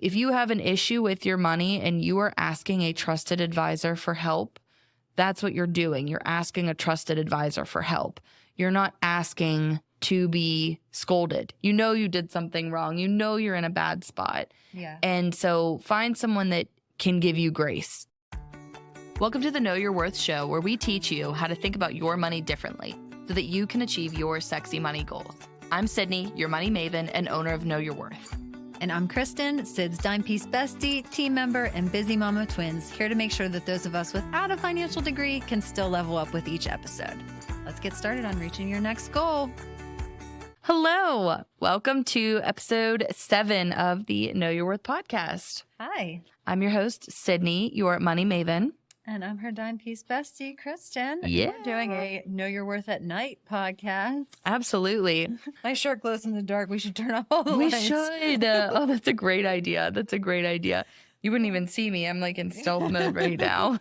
If you have an issue with your money and you are asking a trusted advisor for help, that's what you're doing. You're asking a trusted advisor for help. You're not asking to be scolded. You know you did something wrong. You know you're in a bad spot. Yeah. And so find someone that can give you grace. Welcome to the Know Your Worth show, where we teach you how to think about your money differently so that you can achieve your sexy money goals. I'm Sydney, your money maven and owner of Know Your Worth. And I'm Kristen, Sid's dime piece bestie, team member, and busy mom of twins, here to make sure that those of us without a financial degree can still level up with each episode. Let's get started on reaching your next goal. Hello. Welcome to episode 7 of the Know Your Worth podcast. Hi. I'm your host, Sydney, your money maven. And I'm her dime piece bestie, Kristen. Yeah. We're doing a Know Your Worth at Night podcast. Absolutely. My shirt glows in the dark. We should turn off all the We lights. should. Oh, that's a great idea. That's a great idea. You wouldn't even see me. I'm like in stealth mode right now.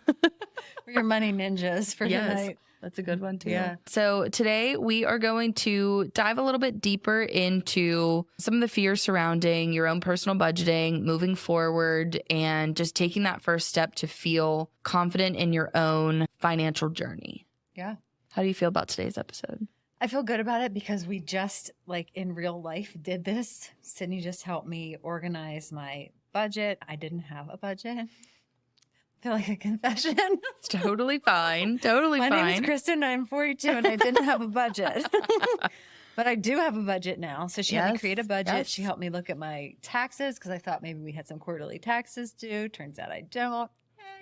We're your money ninjas for the night. That's a good one too. Yeah. So today we are going to dive a little bit deeper into some of the fears surrounding your own personal budgeting, moving forward, and just taking that first step to feel confident in your own financial journey. Yeah. How do you feel about today's episode? I feel good about it because we just, like in real life, did this. Sydney just helped me organize my budget. I didn't have a budget. I feel like a confession. It's totally fine. Totally My fine. name is Kristen. I'm 42 and I didn't have a budget. But I do have a budget now. So she helped me create a budget. Yes. She helped me look at my taxes because I thought maybe we had some quarterly taxes due. Turns out I don't.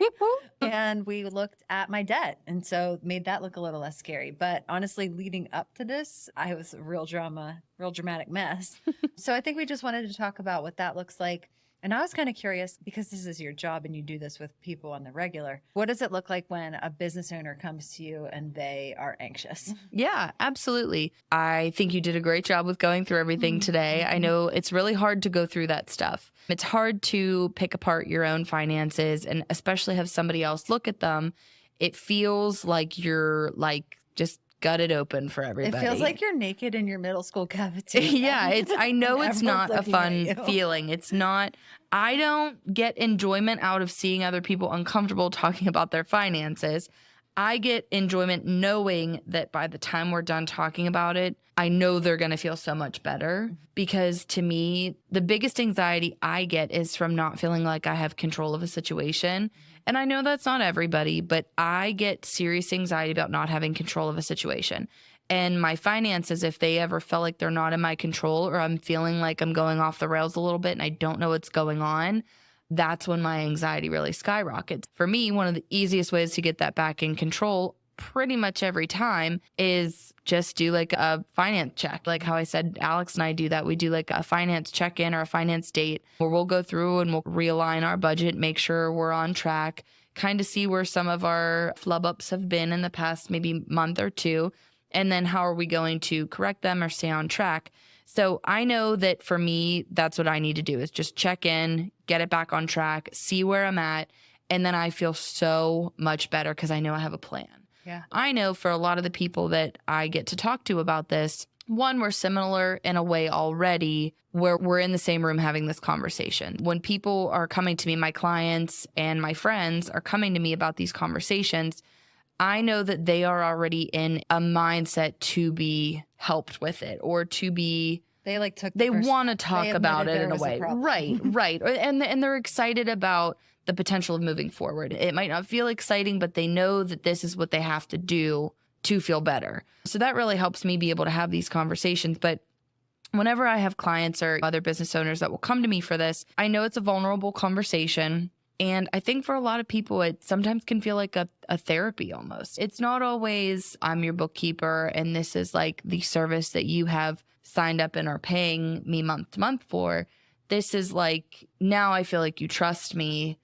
Whoop, whoop. And we looked at my debt. And so made that look a little less scary. But honestly, leading up to this, I was a real dramatic mess. So I think we just wanted to talk about what that looks like. And I was kind of curious, because this is your job and you do this with people on the regular. What does it look like when a business owner comes to you and they are anxious? Yeah, absolutely. I think you did a great job with going through everything today. I know it's really hard to go through that stuff. It's hard to pick apart your own finances and especially have somebody else look at them. It feels like you're like just gutted open for everybody. It feels like you're naked in your middle school cafeteria. Yeah, I know And it's not a everyone's fun looking at you. feeling. It's not. I don't get enjoyment out of seeing other people uncomfortable talking about their finances. I get enjoyment knowing that by the time we're done talking about it, I know they're going to feel so much better, because to me, the biggest anxiety I get is from not feeling like I have control of a situation. And I know that's not everybody, but I get serious anxiety about not having control of a situation. And my finances, if they ever felt like they're not in my control, or I'm feeling like I'm going off the rails a little bit and I don't know what's going on, that's when my anxiety really skyrockets. For me, one of the easiest ways to get that back in control pretty much every time is just do like a finance check. Like how I said, Alex and I do that. We do like a finance check-in or a finance date where we'll go through and we'll realign our budget, make sure we're on track, kind of see where some of our flub ups have been in the past maybe month or two, and then how are we going to correct them or stay on track. So I know that for me, that's what I need to do, is just check in, get it back on track, see where I'm at. And then I feel so much better because I know I have a plan. Yeah. I know for a lot of the people that I get to talk to about this, one, we're similar in a way already where we're in the same room having this conversation. When people are coming to me, my clients and my friends are coming to me about these conversations, I know that they are already in a mindset to be helped with it, or to be, They want to talk about it in a way. problem. Right. And they're excited about the potential of moving forward. It might not feel exciting, but they know that this is what they have to do to feel better. So that really helps me be able to have these conversations. But whenever I have clients or other business owners that will come to me for this, I know it's a vulnerable conversation. And I think for a lot of people, it sometimes can feel like a therapy almost. It's not always, I'm your bookkeeper and this is like the service that you have signed up and are paying me month to month for. This is like, now I feel like you trust me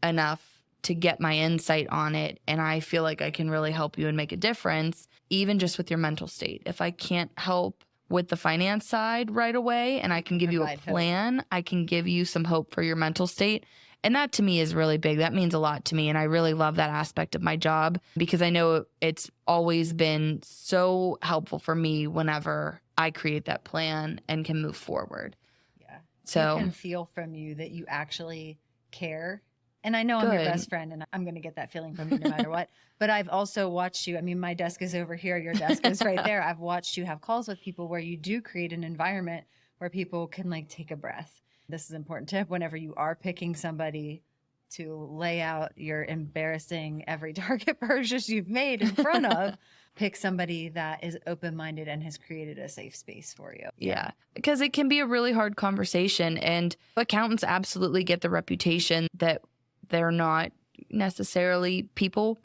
enough to get my insight on it. And I feel like I can really help you and make a difference, even just with your mental state. If I can't help with the finance side right away and I can give you a plan, I can give you some hope for your mental state. And that to me is really big. That means a lot to me. And I really love that aspect of my job because I know it's always been so helpful for me whenever I create that plan and can move forward. Yeah. So can feel from you that you actually care. And I know I'm your good. best friend and I'm going to get that feeling from you no matter what. But I've also watched you. I mean, my desk is over here. Your desk is right there. I've watched you have calls with people where you do create an environment where people can like take a breath. This is an important tip whenever you are picking somebody to lay out your embarrassing every Target purchase you've made in front of. Pick somebody that is open-minded and has created a safe space for you. Yeah, because it can be a really hard conversation, and accountants absolutely get the reputation that they're not necessarily people.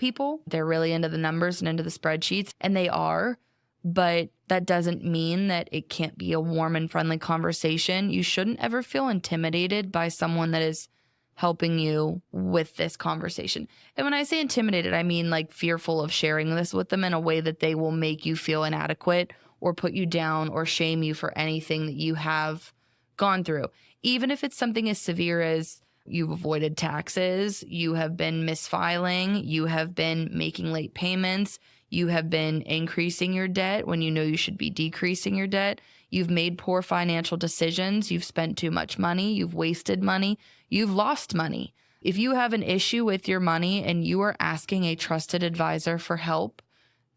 They're really into the numbers and into the spreadsheets, and they are, but that doesn't mean that it can't be a warm and friendly conversation. You shouldn't ever feel intimidated by someone that is helping you with this conversation. And when I say intimidated, I mean like fearful of sharing this with them in a way that they will make you feel inadequate or put you down or shame you for anything that you have gone through. Even if it's something as severe as you've avoided taxes, you have been misfiling, you have been making late payments, you have been increasing your debt when you know you should be decreasing your debt. You've made poor financial decisions. You've spent too much money. You've wasted money. You've lost money. If you have an issue with your money and you are asking a trusted advisor for help,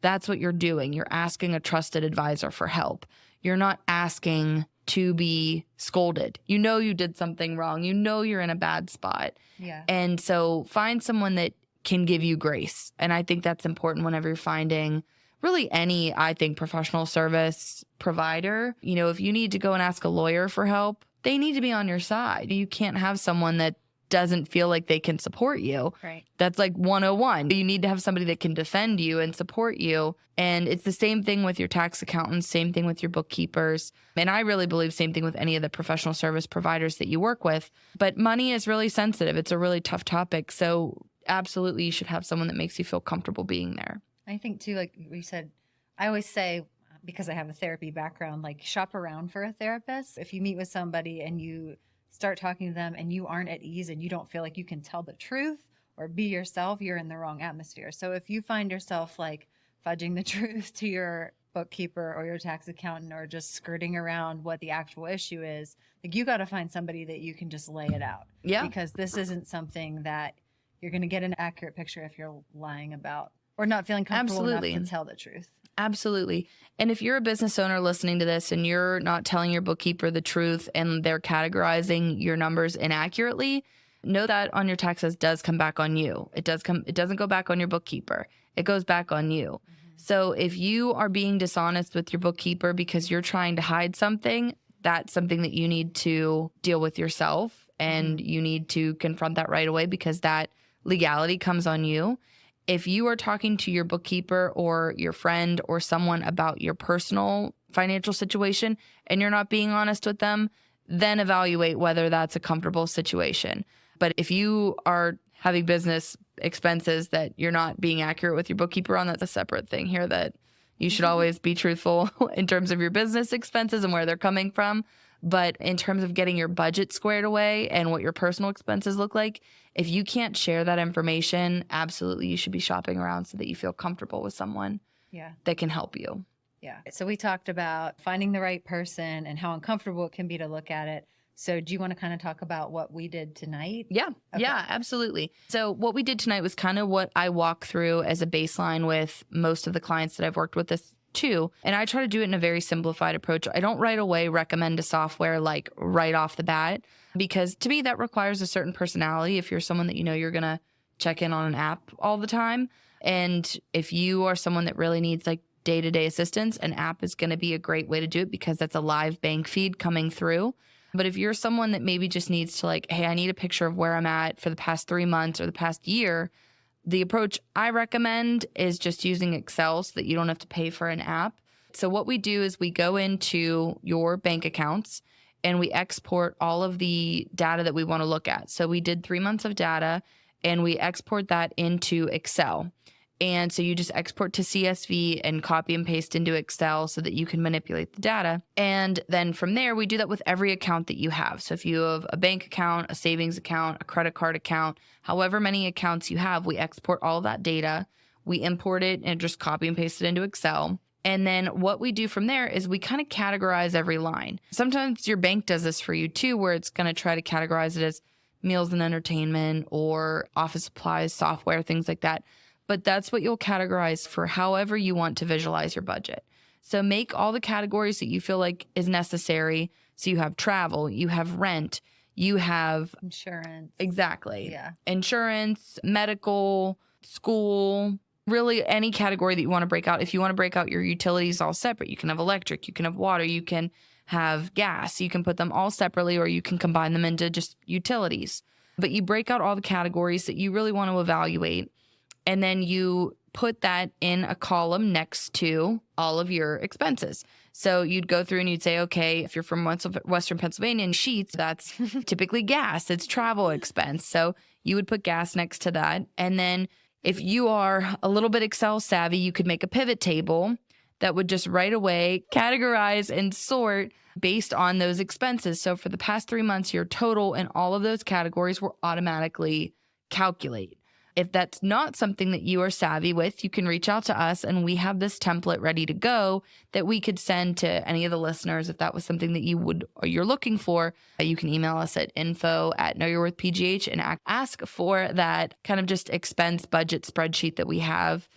that's what you're doing. You're asking a trusted advisor for help. You're not asking to be scolded. You know you did something wrong. You know you're in a bad spot. Yeah. And so find someone that can give you grace. And I think that's important whenever you're finding really any, I think, professional service provider. You know, if you need to go and ask a lawyer for help, they need to be on your side. You can't have someone that doesn't feel like they can support you. Right. That's like 101. You need to have somebody that can defend you and support you. And it's the same thing with your tax accountants, same thing with your bookkeepers. And I really believe same thing with any of the professional service providers that you work with. But money is really sensitive. It's a really tough topic. So absolutely, you should have someone that makes you feel comfortable being there. I think too, like we said, I always say, because I have a therapy background, like shop around for a therapist. If you meet with somebody and you start talking to them and you aren't at ease and you don't feel like you can tell the truth or be yourself, you're in the wrong atmosphere. So if you find yourself like fudging the truth to your bookkeeper or your tax accountant or just skirting around what the actual issue is, like you got to find somebody that you can just lay it out. Yeah. Because this isn't something that you're going to get an accurate picture if you're lying about or not feeling comfortable enough to tell the truth. Absolutely. And if you're a business owner listening to this and you're not telling your bookkeeper the truth and they're categorizing your numbers inaccurately, know that on your taxes does come back on you. It doesn't go back on your bookkeeper. It goes back on you. Mm-hmm. So if you are being dishonest with your bookkeeper because you're trying to hide something, that's something that you need to deal with yourself, and you need to confront that right away because that legality comes on you. If you are talking to your bookkeeper or your friend or someone about your personal financial situation and you're not being honest with them, then evaluate whether that's a comfortable situation. But if you are having business expenses that you're not being accurate with your bookkeeper on, that's a separate thing here that you should always be truthful in terms of your business expenses and where they're coming from. But in terms of getting your budget squared away and what your personal expenses look like, if you can't share that information, absolutely you should be shopping around so that you feel comfortable with someone that can help you. Yeah. So we talked about finding the right person and how uncomfortable it can be to look at it. So do you want to kind of talk about what we did tonight? Yeah. Okay. Yeah, absolutely. So what we did tonight was kind of what I walk through as a baseline with most of the clients that I've worked with this too. And I try to do it in a very simplified approach. I don't right away recommend a software like right off the bat, because to me that requires a certain personality. If you're someone that you know you're going to check in on an app all the time, and if you are someone that really needs like day-to-day assistance, an app is going to be a great way to do it because that's a live bank feed coming through. But if you're someone that maybe just needs to like, hey, I need a picture of where I'm at for the past 3 months or the past year, the approach I recommend is just using Excel so that you don't have to pay for an app. So what we do is we go into your bank accounts and we export all of the data that we want to look at. So we did 3 months of data and we export that into Excel. And so you just export to CSV and copy and paste into Excel so that you can manipulate the data. And then from there, we do that with every account that you have. So if you have a bank account, a savings account, a credit card account, however many accounts you have, we export all of that data. We import it and just copy and paste it into Excel. And then what we do from there is we kind of categorize every line. Sometimes your bank does this for you too, where it's going to try to categorize it as meals and entertainment or office supplies, software, things like that. But that's what you'll categorize for however you want to visualize your budget. So make all the categories that you feel like is necessary. So you have travel, you have rent, you have insurance. Exactly. Yeah. Insurance, medical, school, really any category that you want to break out. If you want to break out your utilities all separate, you can have electric, you can have water, you can have gas, you can put them all separately, or you can combine them into just utilities. But you break out all the categories that you really want to evaluate. And then you put that in a column next to all of your expenses. So you'd go through and you'd say, okay, if you're from Western Pennsylvania and Sheets, that's typically gas, it's travel expense. So you would put gas next to that. And then if you are a little bit Excel savvy, you could make a pivot table that would just right away categorize and sort based on those expenses. So for the past 3 months, your total in all of those categories will automatically calculate. If that's not something that you are savvy with, you can reach out to us and we have this template ready to go that we could send to any of the listeners. If that was something that you're looking for, you can email us at info@knowyourworthpgh and ask for that kind of just expense budget spreadsheet that we have.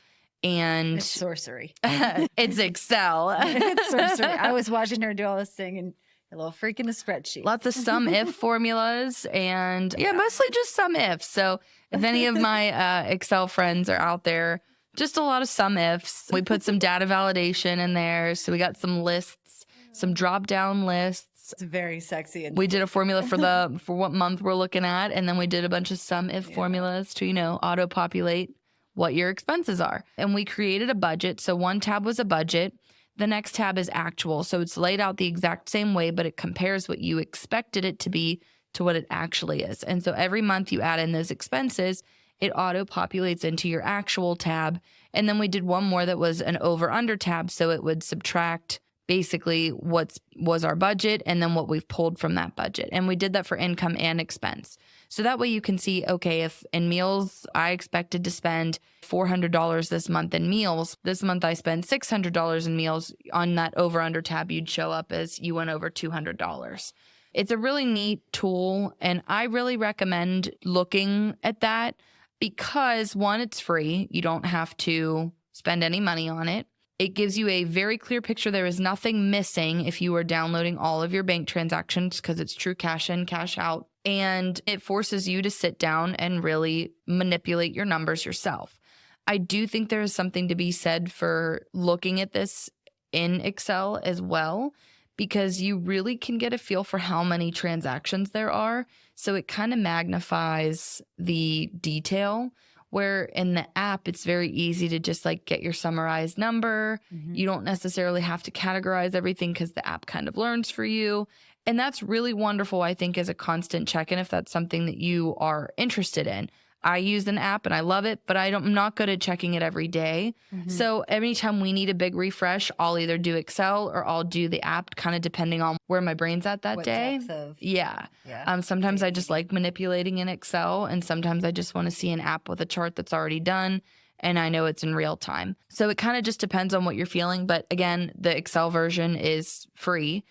And It's sorcery. It's Excel. It's sorcery. I was watching her do all this thing and a little freak in the spreadsheet. Lots of sum if formulas and mostly just sum ifs. So if any of my Excel friends are out there, just a lot of sum ifs. We put some data validation in there. So we got some lists, some drop down lists. It's very sexy. And we did a formula for what month we're looking at. And then we did a bunch of sum if formulas to, auto populate what your expenses are. And we created a budget. So one tab was a budget. The next tab is actual. So it's laid out the exact same way, but it compares what you expected it to be to what it actually is. And so every month you add in those expenses, it auto populates into your actual tab. And then we did one more that was an over under tab. So it would subtract basically what was our budget and then what we've pulled from that budget. And we did that for income and expense. So that way you can see, okay, if in meals, I expected to spend $400 this month in meals. This month I spend $600 in meals. On that over under tab, you'd show up as you went over $200. It's a really neat tool. And I really recommend looking at that because one, it's free. You don't have to spend any money on it. It gives you a very clear picture. There is nothing missing if you are downloading all of your bank transactions because it's true cash in, cash out. And it forces you to sit down and really manipulate your numbers yourself. I do think there is something to be said for looking at this in Excel as well, because you really can get a feel for how many transactions there are. So it kind of magnifies the detail. Where in the app, it's very easy to just get your summarized number. Mm-hmm. You don't necessarily have to categorize everything because the app kind of learns for you. And that's really wonderful, I think, as a constant check-in if that's something that you are interested in. I use an app and I love it, but I'm not good at checking it every day. Mm-hmm. So anytime we need a big refresh, I'll either do Excel or I'll do the app, kind of depending on where my brain's at that day. Yeah. Sometimes I just like manipulating in Excel, and sometimes I just want to see an app with a chart that's already done and I know it's in real time. So it kind of just depends on what you're feeling. But again, the Excel version is free.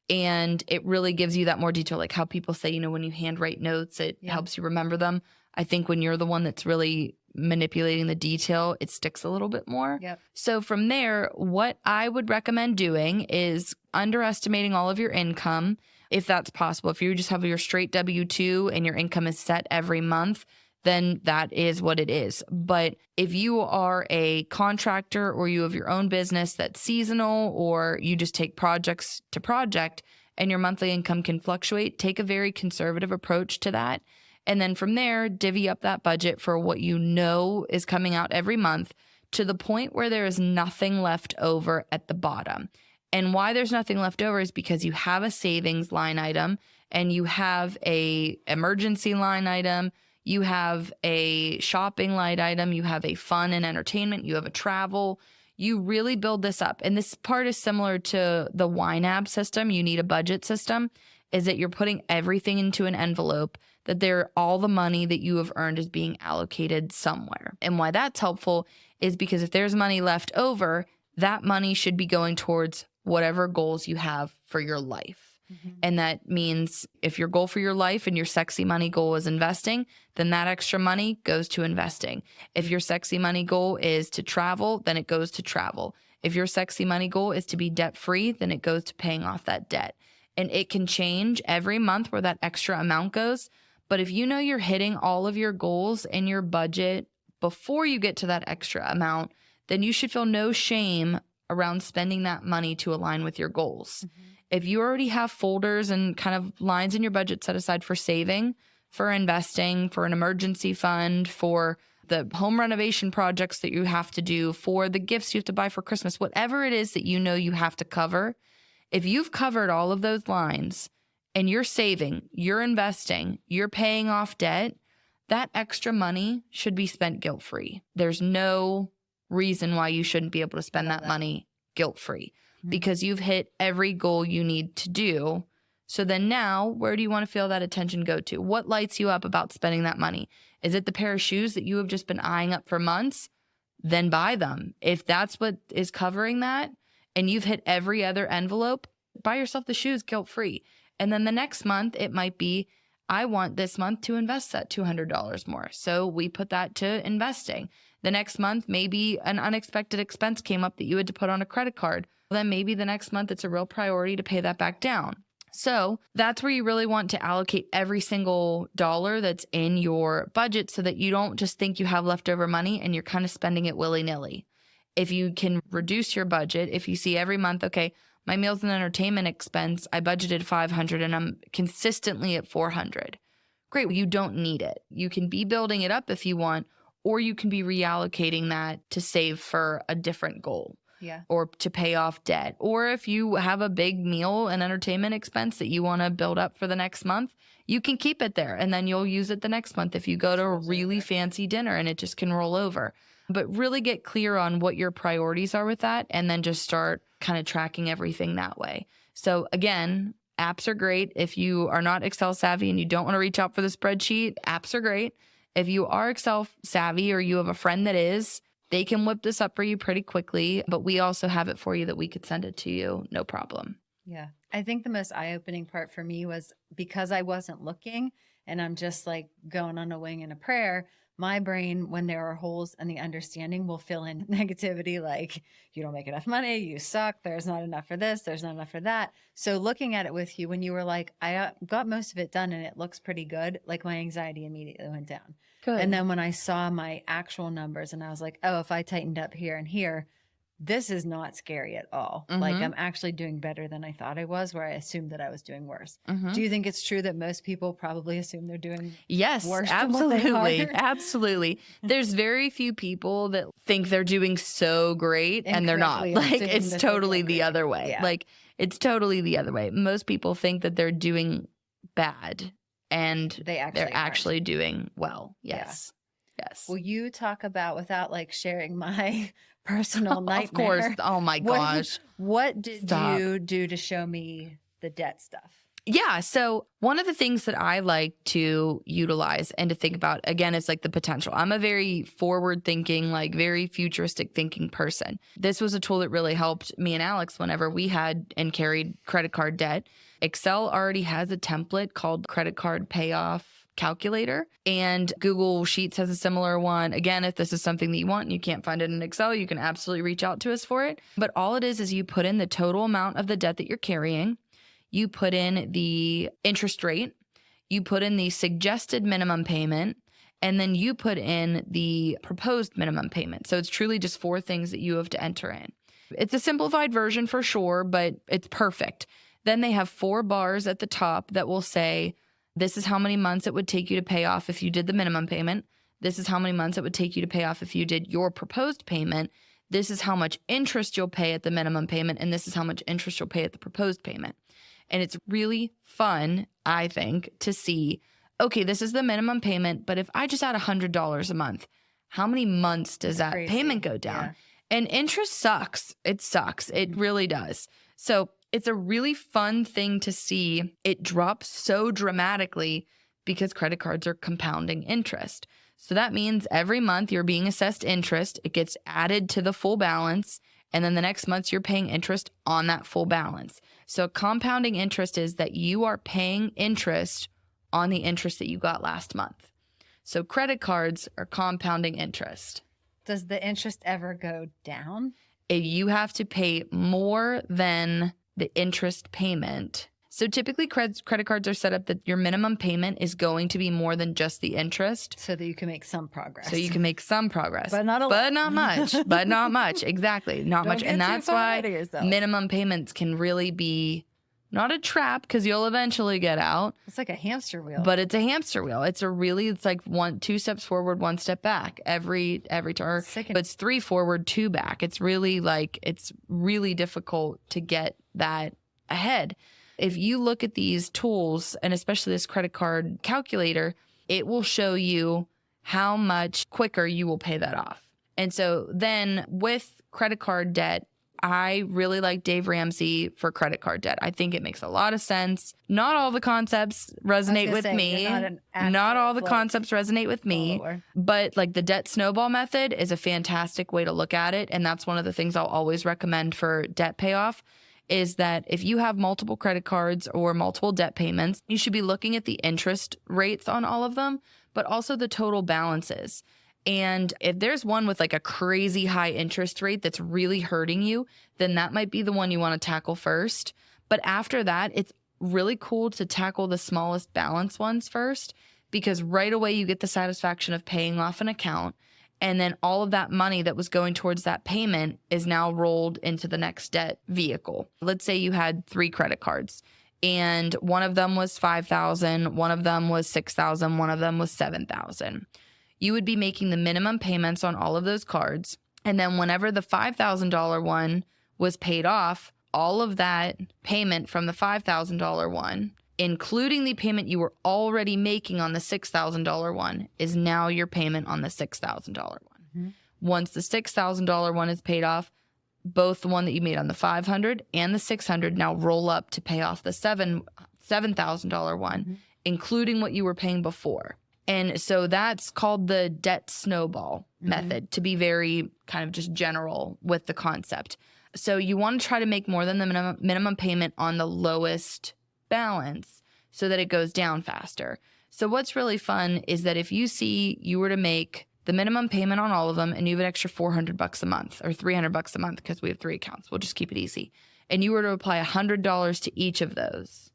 And it really gives you that more detail, like how people say, when you handwrite notes, it helps you remember them. I think when you're the one that's really manipulating the detail, it sticks a little bit more. Yep. So from there, what I would recommend doing is underestimating all of your income, if that's possible. If you just have your straight W-2 and your income is set every month, then that is what it is. But if you are a contractor or you have your own business that's seasonal, or you just take projects to project and your monthly income can fluctuate, take a very conservative approach to that. And then from there, divvy up that budget for what you know is coming out every month to the point where there is nothing left over at the bottom. And why there's nothing left over is because you have a savings line item and you have a emergency line item. You have a shopping line item, you have a fun and entertainment, you have a travel. You really build this up. And this part is similar to the YNAB system. You need a budget system, is that you're putting everything into an envelope, that all the money that you have earned is being allocated somewhere. And why that's helpful is because if there's money left over, that money should be going towards whatever goals you have for your life. And that means if your goal for your life and your sexy money goal is investing, then that extra money goes to investing. If your sexy money goal is to travel, then it goes to travel. If your sexy money goal is to be debt-free, then it goes to paying off that debt. And it can change every month where that extra amount goes. But if you know you're hitting all of your goals and your budget before you get to that extra amount, then you should feel no shame around spending that money to align with your goals. If you already have folders and kind of lines in your budget set aside for saving, for investing, for an emergency fund, for the home renovation projects that you have to do, for the gifts you have to buy for Christmas, whatever it is that you know you have to cover, if you've covered all of those lines and you're saving, you're investing, you're paying off debt, that extra money should be spent guilt-free. There's no reason why you shouldn't be able to spend that money guilt-free. Because you've hit every goal you need to do. So then now, where do you want to feel that attention go to? What lights you up about spending that money? Is it the pair of shoes that you have just been eyeing up for months? Then buy them. If that's what is covering that and you've hit every other envelope, buy yourself the shoes guilt-free. And then the next month, it might be, I want this month to invest that $200 more. So we put that to investing. The next month, maybe an unexpected expense came up that you had to put on a credit card. Then maybe the next month it's a real priority to pay that back down. So that's where you really want to allocate every single dollar that's in your budget so that you don't just think you have leftover money and you're kind of spending it willy-nilly. If you can reduce your budget, if you see every month, okay, my meals and entertainment expense, I budgeted $500 and I'm consistently at $400. Great, you don't need it. You can be building it up if you want, or you can be reallocating that to save for a different goal. Or to pay off debt. Or if you have a big meal and entertainment expense that you want to build up for the next month, you can keep it there and then you'll use it the next month if you go to a really fancy dinner and it just can roll over. But really get clear on what your priorities are with that and then just start kind of tracking everything that way. So again, apps are great. If you are not Excel savvy and you don't want to reach out for the spreadsheet, apps are great. If you are Excel savvy or you have a friend that is, they can whip this up for you pretty quickly, but we also have it for you that we could send it to you, no problem. Yeah. I think the most eye-opening part for me was because I wasn't looking and I'm just like going on a wing and a prayer, my brain, when there are holes in the understanding, will fill in negativity like, you don't make enough money, you suck, there's not enough for this, there's not enough for that. So looking at it with you, when you were like, I got most of it done and it looks pretty good, like my anxiety immediately went down. Good. And then when I saw my actual numbers and I was like, oh, if I tightened up here and here, this is not scary at all. Like I'm actually doing better than I thought I was, where I assumed that I was doing worse. Do you think it's true that most people probably assume they're doing worse? Absolutely. Absolutely. There's very few people that think they're doing so great and they're not. Like it's totally the other way. Yeah. Like it's totally the other way. Most people think that they're doing bad and they're actually doing well. Yes. Yeah. Yes. Will you talk about, without like sharing my personal nightmare? Of course. Oh my gosh. What did you do to show me the debt stuff? Yeah. So one of the things that I like to utilize and to think about, again, is like the potential. I'm a very forward thinking, like very futuristic thinking person. This was a tool that really helped me and Alex whenever we had and carried credit card debt. Excel already has a template called Credit Card Payoff Calculator, and Google Sheets has a similar one. Again, if this is something that you want and you can't find it in Excel, you can absolutely reach out to us for it. But all it is you put in the total amount of the debt that you're carrying, you put in the interest rate, you put in the suggested minimum payment, and then you put in the proposed minimum payment. So it's truly just 4 things that you have to enter in. It's a simplified version for sure, but it's perfect. Then they have 4 bars at the top that will say, this is how many months it would take you to pay off if you did the minimum payment. This is how many months it would take you to pay off if you did your proposed payment. This is how much interest you'll pay at the minimum payment. And this is how much interest you'll pay at the proposed payment. And it's really fun, I think, to see, okay, this is the minimum payment, but if I just add $100 a month, how many months does that payment go down? Yeah. And interest sucks. It sucks. It really does. So it's a really fun thing to see. It drops so dramatically because credit cards are compounding interest. So that means every month you're being assessed interest. It gets added to the full balance. And then the next month, you're paying interest on that full balance. So compounding interest is that you are paying interest on the interest that you got last month. So credit cards are compounding interest. Does the interest ever go down? If you have to pay more than the interest payment. So typically credit cards are set up that your minimum payment is going to be more than just the interest. So that you can make some progress. So you can make some progress. But not a lot. But not much. But not much. Exactly. Not Don't much. get And too that's far why ahead of yourself. minimum payments can really be not a trap because you'll eventually get out. It's like a hamster wheel. But it's a hamster wheel. It's like 2 steps forward, 1 step back every turn. But it's 3 forward, 2 back. It's really difficult to get that ahead. If you look at these tools, and especially this credit card calculator, it will show you how much quicker you will pay that off. And so then with credit card debt, I really like Dave Ramsey for credit card debt. I think it makes a lot of sense. Not all the concepts resonate with me. Not all the concepts resonate with me. But like the debt snowball method is a fantastic way to look at it. And that's one of the things I'll always recommend for debt payoff is that if you have multiple credit cards or multiple debt payments, you should be looking at the interest rates on all of them, but also the total balances. And if there's one with like a crazy high interest rate that's really hurting you, then that might be the one you want to tackle first. But after that, it's really cool to tackle the smallest balance ones first, because right away you get the satisfaction of paying off an account. And then all of that money that was going towards that payment is now rolled into the next debt vehicle. Let's say you had 3 credit cards and one of them was $5,000, one of them was $6,000, one of them was $7,000. You would be making the minimum payments on all of those cards. And then whenever the $5,000 one was paid off, all of that payment from the $5,000 one, including the payment you were already making on the $6,000 one, is now your payment on the $6,000 one. Mm-hmm. Once the $6,000 one is paid off, both the one that you made on the $500 and the $600 now roll up to pay off the $7,000 one, mm-hmm. including what you were paying before. And so that's called the debt snowball mm-hmm. method, to be very kind of just general with the concept. So you want to try to make more than the minimum payment on the lowest balance so that it goes down faster. So what's really fun is that if you were to make the minimum payment on all of them and you have an extra $400 a month or $300 a month, because we have 3 accounts, we'll just keep it easy, and you were to apply $100 to each of those,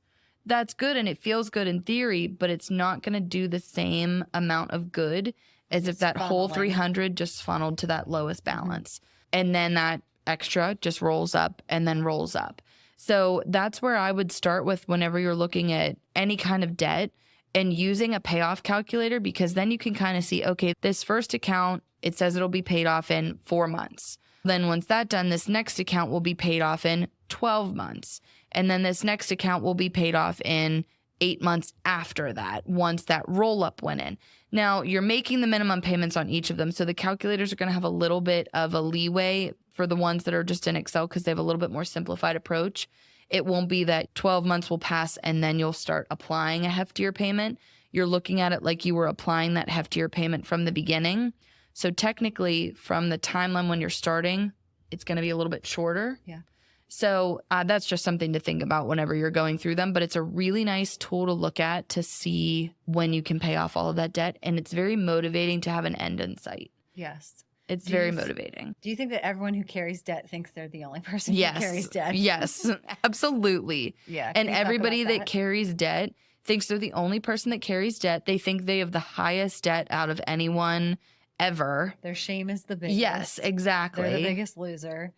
that's good and it feels good in theory, but it's not going to do the same amount of good as if that whole $300 just funneled to that lowest balance. Mm-hmm. And then that extra just rolls up and then rolls up. So that's where I would start with whenever you're looking at any kind of debt and using a payoff calculator, because then you can kind of see, okay, this first account, it says it'll be paid off in 4 months. Then once that's done, this next account will be paid off in 12 months. And then this next account will be paid off in 8 months after that, once that roll up went in. Now, you're making the minimum payments on each of them, so the calculators are going to have a little bit of a leeway for the ones that are just in Excel because they have a little bit more simplified approach. It won't be that 12 months will pass and then you'll start applying a heftier payment. You're looking at it like you were applying that heftier payment from the beginning. So technically, from the timeline when you're starting, it's going to be a little bit shorter. Yeah. So that's just something to think about whenever you're going through them. But it's a really nice tool to look at to see when you can pay off all of that debt. And it's very motivating to have an end in sight. Yes. It's very motivating. Do you think that everyone who carries debt thinks they're the only person who carries debt? Yes, absolutely. Yeah. And everybody that carries debt thinks they're the only person that carries debt. They think they have the highest debt out of anyone ever. Their shame is the biggest. Yes, exactly. They're the biggest loser.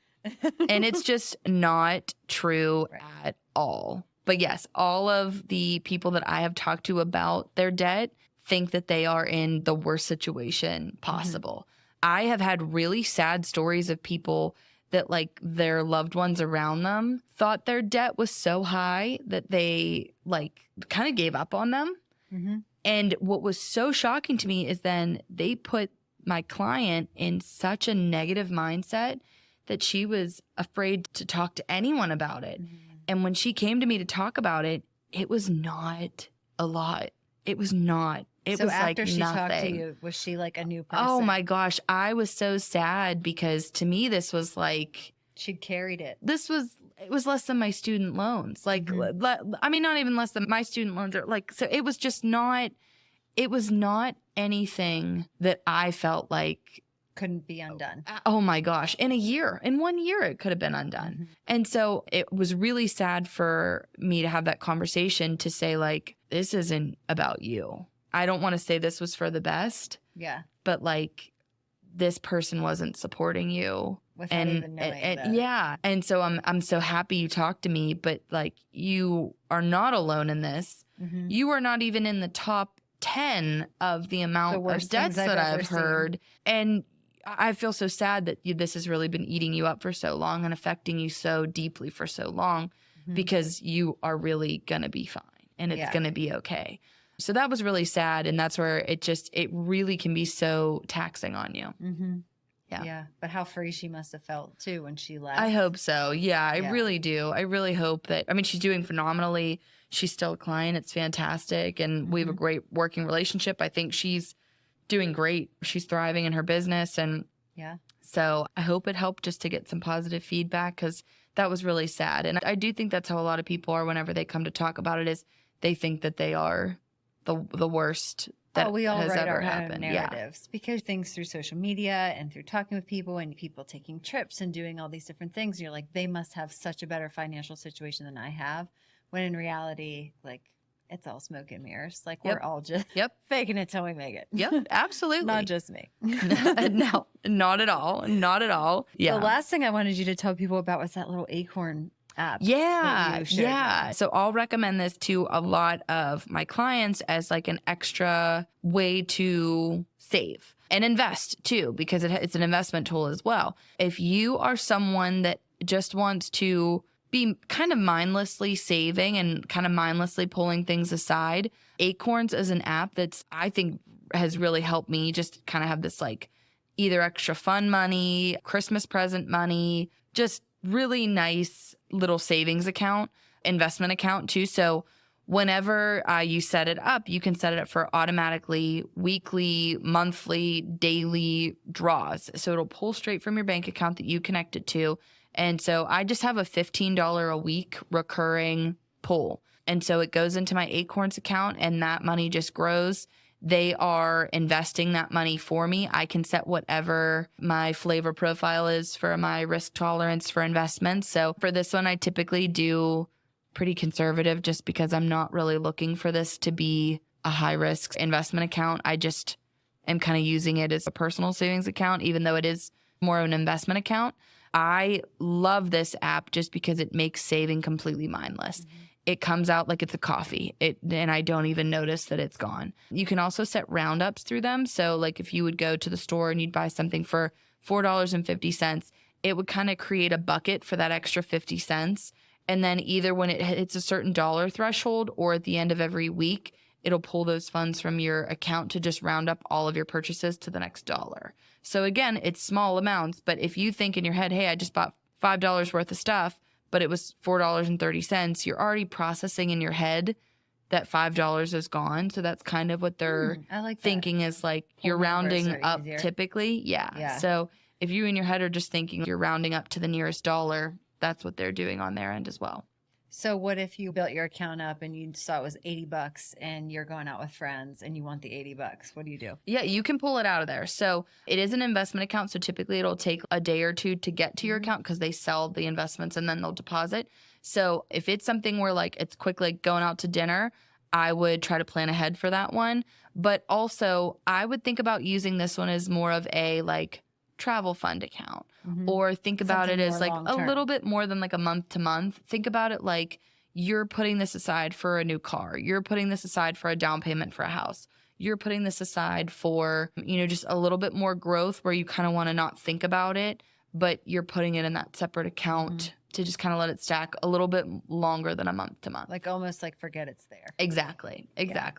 And it's just not true at all. But yes, all of the people that I have talked to about their debt think that they are in the worst situation possible. Mm-hmm. I have had really sad stories of people that like their loved ones around them thought their debt was so high that they like kind of gave up on them. Mm-hmm. And what was so shocking to me is then they put my client in such a negative mindset that she was afraid to talk to anyone about it. Mm-hmm. And when she came to me to talk about it, it was not a lot. It was not. It was after like she nothing. talked to you, was she like a new person? Oh my gosh. I was so sad because to me, this was like, She'd carried it. It was less than my student loans. Like, I mean, not even less than my student loans are like, so it was just not, it was not anything that I felt like couldn't be undone. Oh my gosh. In 1 year, it could have been undone. And so it was really sad for me to have that conversation to say, like, this isn't about you. I don't want to say this was for the best. Yeah. But like, this person wasn't supporting you. Without even knowing that. Yeah. And so I'm so happy you talked to me, but like, you are not alone in this. You are not even in the top 10 of the amount of debts that I've heard. And I feel so sad that this has really been eating you up for so long and affecting you so deeply for so long, because you are really going to be fine and it's going to be okay. So that was really sad. And that's where it really can be so taxing on you. Yeah. But how free she must have felt too when she left. I hope so. Yeah, I really do. I really hope that, I mean, she's doing phenomenally. She's still a client. It's fantastic. And we have a great working relationship. I think she's doing great. She's thriving in her business. And so I hope it helped just to get some positive feedback, because that was really sad. And I do think that's how a lot of people are whenever they come to talk about it, is they think that they are the worst that we all has write ever our happened. own narratives because things through social media and through talking with people and people taking trips and doing all these different things. You're like, they must have such a better financial situation than I have. When in reality, like, it's all smoke and mirrors. Like, we're all just faking it till we make it. Yep, absolutely. Not just me. No, not at all. Not at all. Yeah. The last thing I wanted you to tell people about was that little Acorn app. Yeah. So I'll recommend this to a lot of my clients as like an extra way to save and invest too, because it's an investment tool as well. If you are someone that just wants to be kind of mindlessly saving and kind of mindlessly pulling things aside, Acorns is an app that's, I think, has really helped me just kind of have this like either extra fun money, Christmas present money, just really nice little savings account, investment account too. So whenever you set it up, you can set it up for automatically weekly, monthly, daily draws. So it'll pull straight from your bank account that you connect it to. And so I just have a $15 a week recurring pull. And so it goes into my Acorns account and that money just grows. They are investing that money for me. I can set whatever my flavor profile is for my risk tolerance for investments. So for this one, I typically do pretty conservative just because I'm not really looking for this to be a high risk investment account. I just am kind of using it as a personal savings account, even though it is more of an investment account. I love this app just because it makes saving completely mindless. It comes out like it's a coffee, and I don't even notice that it's gone. You can also set roundups through them. So like if you would go to the store and you'd buy something for $4.50, it would kind of create a bucket for that extra 50 cents. And then either when it hits a certain dollar threshold or at the end of every week, it'll pull those funds from your account to just round up all of your purchases to the next dollar. So again, it's small amounts, but if you think in your head, hey, I just bought $5 worth of stuff, but it was $4.30, you're already processing in your head that $5 is gone. So that's kind of what they're thinking is like you're rounding up typically. Yeah. So if you in your head are just thinking you're rounding up to the nearest dollar, that's what they're doing on their end as well. So what if you built your account up and you saw it was $80 and you're going out with friends and you want the $80? What do you do? Yeah, you can pull it out of there. So it is an investment account. So typically it'll take a day or two to get to your account because they sell the investments and then they'll deposit. So if it's something where like it's quick, like going out to dinner, I would try to plan ahead for that one. But also I would think about using this one as more of a like travel fund account, or think about it as like a little bit more than like a month to month. Think about it like you're putting this aside for a new car. You're putting this aside for a down payment for a house. You're putting this aside for, just a little bit more growth where you kind of want to not think about it, but you're putting it in that separate account to just kind of let it stack a little bit longer than a month to month. Like almost like forget it's there. Exactly. Yeah.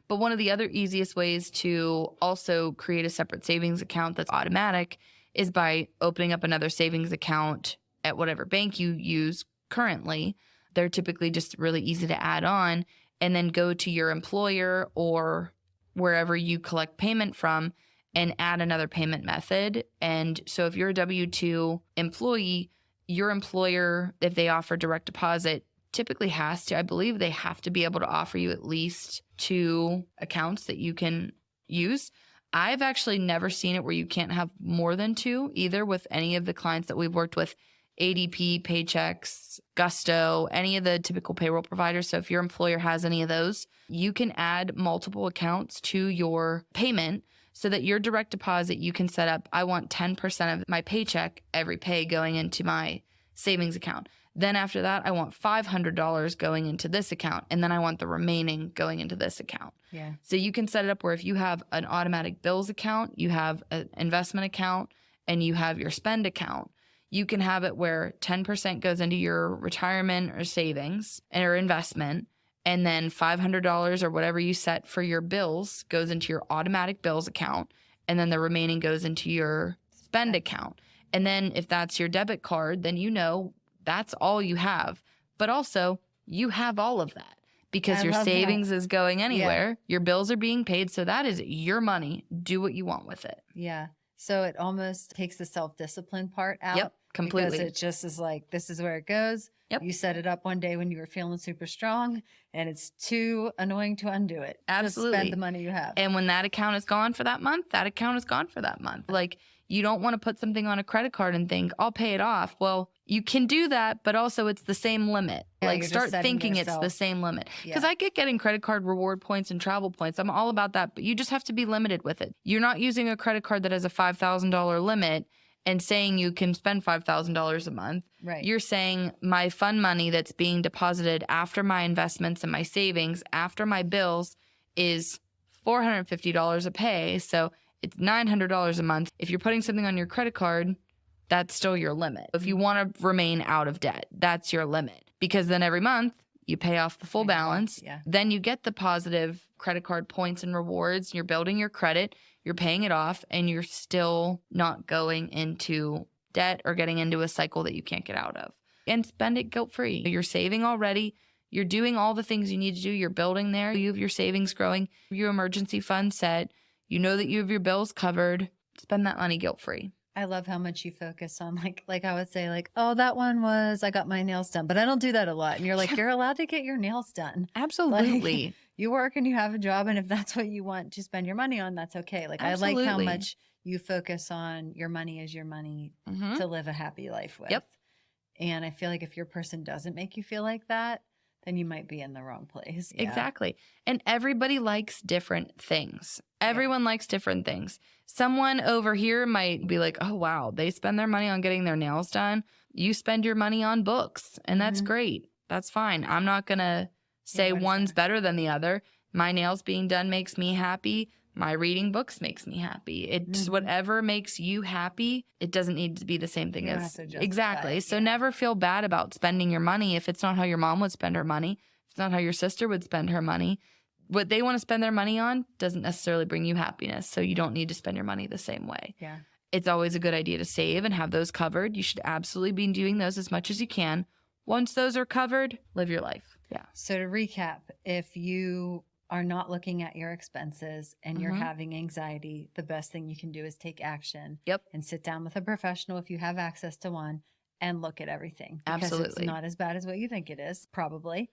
But one of the other easiest ways to also create a separate savings account that's automatic is by opening up another savings account at whatever bank you use currently. They're typically just really easy to add on, and then go to your employer or wherever you collect payment from and add another payment method. And so if you're a W-2 employee, your employer, if they offer direct deposit, typically has to, I believe they have to be able to offer you at least 2 accounts that you can use. I've actually never seen it where you can't have more than 2 either with any of the clients that we've worked with, ADP, Paychex, Gusto, any of the typical payroll providers. So if your employer has any of those, you can add multiple accounts to your payment so that your direct deposit, you can set up, I want 10% of my paycheck every pay going into my savings account. Then after that, I want $500 going into this account. And then I want the remaining going into this account. Yeah. So you can set it up where if you have an automatic bills account, you have an investment account, and you have your spend account, you can have it where 10% goes into your retirement or savings or investment. And then $500 or whatever you set for your bills goes into your automatic bills account. And then the remaining goes into your spend account. And then if that's your debit card, then you know that's all you have. But also, you have all of that because your savings is going anywhere. Yeah. Your bills are being paid. So that is your money. Do what you want with it. Yeah. So it almost takes the self-discipline part out. Yep, completely. Because it just is like, this is where it goes. Yep. You set it up one day when you were feeling super strong and it's too annoying to undo it. Absolutely. Just spend the money you have. And when that account is gone for that month, that account is gone for that month. Like, you don't want to put something on a credit card and think, I'll pay it off. Well, you can do that, but also it's the same limit. Yeah, like, start thinking it's the same limit. Because I get getting credit card reward points and travel points. I'm all about that, but you just have to be limited with it. You're not using a credit card that has a $5,000 limit and saying you can spend $5,000 a month. Right. You're saying my fund money that's being deposited after my investments and my savings, after my bills, is $450 a pay. So it's $900 a month. If you're putting something on your credit card, that's still your limit. If you want to remain out of debt, that's your limit. Because then every month you pay off the full balance. Yeah. Then you get the positive credit card points and rewards. You're building your credit. You're paying it off, and you're still not going into debt or getting into a cycle that you can't get out of. And spend it guilt-free. You're saving already. You're doing all the things you need to do. You're building there. You have your savings growing, your emergency fund set. You know that you have your bills covered. Spend that money guilt-free. I love how much you focus on like I would say like, oh, that one was, I got my nails done, but I don't do that a lot. And you're like, you're allowed to get your nails done. Absolutely. Like, you work and you have a job. And if that's what you want to spend your money on, that's okay. Like, absolutely. I like how much you focus on your money is your money to live a happy life with. Yep. And I feel like if your person doesn't make you feel like that, then you might be in the wrong place. Yeah. Exactly. And everybody likes different things. Everyone likes different things. Someone over here might be like, oh, wow, they spend their money on getting their nails done. You spend your money on books, and that's great. That's fine. I'm not going to say one's better than the other. My nails being done makes me happy. My reading books makes me happy. It's whatever makes you happy. It doesn't need to be the same thing as exactly. So never feel bad about spending your money if it's not how your mom would spend her money. If it's not how your sister would spend her money. What they want to spend their money on doesn't necessarily bring you happiness. So you don't need to spend your money the same way. Yeah. It's always a good idea to save and have those covered. You should absolutely be doing those as much as you can. Once those are covered, live your life. Yeah. So to recap, if you are not looking at your expenses and you're having anxiety, the best thing you can do is take action. Yep. And sit down with a professional if you have access to one and look at everything. Because Absolutely. it's not as bad as what you think it is, probably.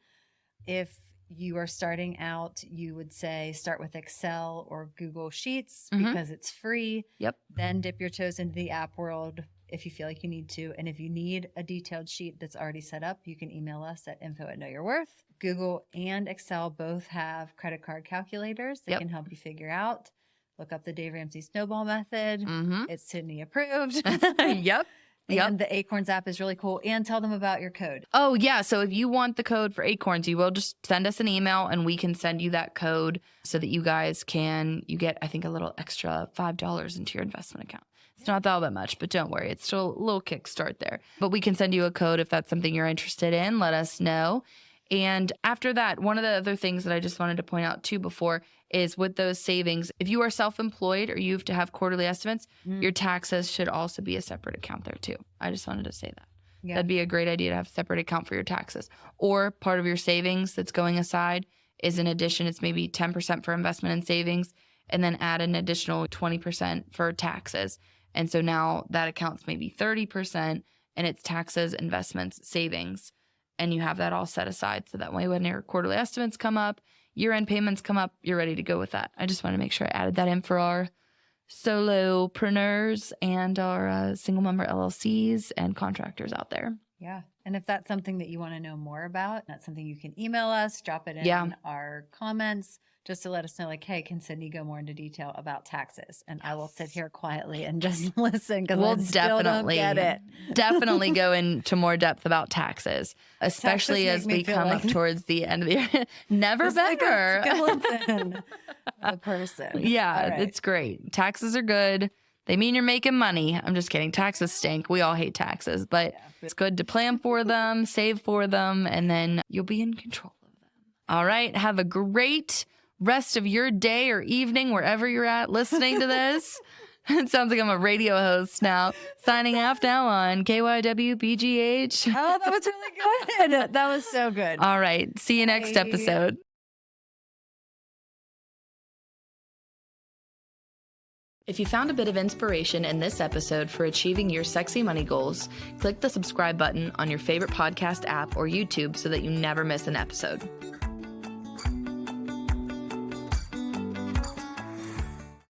If you are starting out, you would say start with Excel or Google Sheets because it's free. Yep. Then dip your toes into the app world if you feel like you need to. And if you need a detailed sheet that's already set up, you can email us at info@knowyourworth. Google and Excel both have credit card calculators that can help you figure out. Look up the Dave Ramsey Snowball Method. It's Sydney approved. Yep. And the Acorns app is really cool. And tell them about your code. Oh, yeah. So if you want the code for Acorns, you will just send us an email and we can send you that code so that you guys you get, I think, a little extra $5 into your investment account. It's not all that much, but don't worry. It's still a little kickstart there. But we can send you a code if that's something you're interested in. Let us know. And after that, one of the other things that I just wanted to point out too before is with those savings, if you are self-employed or you have to have quarterly estimates, your taxes should also be a separate account there too. I just wanted to say that. Yeah. That'd be a great idea to have a separate account for your taxes. Or part of your savings that's going aside is in addition, it's maybe 10% for investment and savings, and then add an additional 20% for taxes. And so now that account's maybe 30%. and it's taxes, investments, savings. And you have that all set aside. So that way when your quarterly estimates come up, year-end payments come up, you're ready to go with that. I just want to make sure I added that in for our solopreneurs and our single member LLCs and contractors out there. Yeah. And if that's something that you want to know more about, that's something you can email us, drop it in our comments, just to let us know, like, hey, can Sydney go more into detail about taxes? And I will sit here quietly and just listen, because I still don't get it. Definitely go into more depth about taxes, especially as we come up towards the end of the year. Never better. Like a skeleton, a person. Yeah, right. It's great. Taxes are good. They mean you're making money. I'm just kidding. Taxes stink. We all hate taxes, but it's good to plan for them, save for them, and then you'll be in control of them. All right. Have a great rest of your day or evening, wherever you're at listening to this. It sounds like I'm a radio host now. Signing off now on KYWBGH. Oh, that was really good. That was so good. All right. See you next episode. If you found a bit of inspiration in this episode for achieving your sexy money goals, click the subscribe button on your favorite podcast app or YouTube so that you never miss an episode.